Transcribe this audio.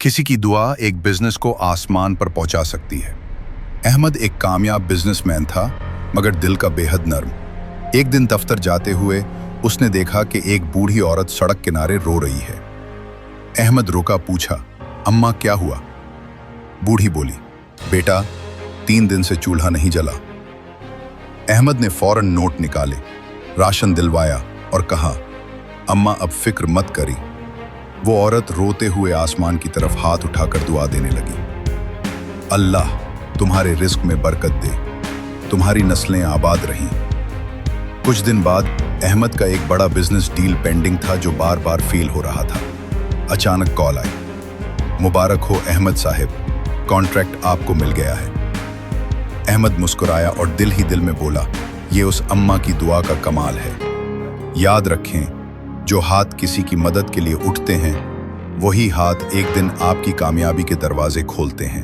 किसी की दुआ एक बिजनेस को आसमान पर पहुंचा सकती है। अहमद एक कामयाब बिजनेसमैन था, मगर दिल का बेहद नर्म। एक दिन दफ्तर जाते हुए उसने देखा कि एक बूढ़ी औरत सड़क किनारे रो रही है। अहमद रुका, पूछा, अम्मा क्या हुआ? बूढ़ी बोली, बेटा 3 दिन से चूल्हा नहीं जला। अहमद ने फौरन नोट निकाले, राशन दिलवाया और कहा, अम्मा अब फिक्र मत करी। वो औरत रोते हुए आसमान की तरफ हाथ उठाकर दुआ देने लगी, अल्लाह तुम्हारे रिस्क में बरकत दे, तुम्हारी नस्लें आबाद रहें। कुछ दिन बाद अहमद का एक बड़ा बिजनेस डील पेंडिंग था जो बार बार फेल हो रहा था। अचानक कॉल आई, मुबारक हो अहमद साहब, कॉन्ट्रैक्ट आपको मिल गया है। अहमद मुस्कुराया और दिल ही दिल में बोला, ये उस अम्मा की दुआ का कमाल है। याद रखें, जो हाथ किसी की मदद के लिए उठते हैं, वही हाथ एक दिन आपकी कामयाबी के दरवाजे खोलते हैं।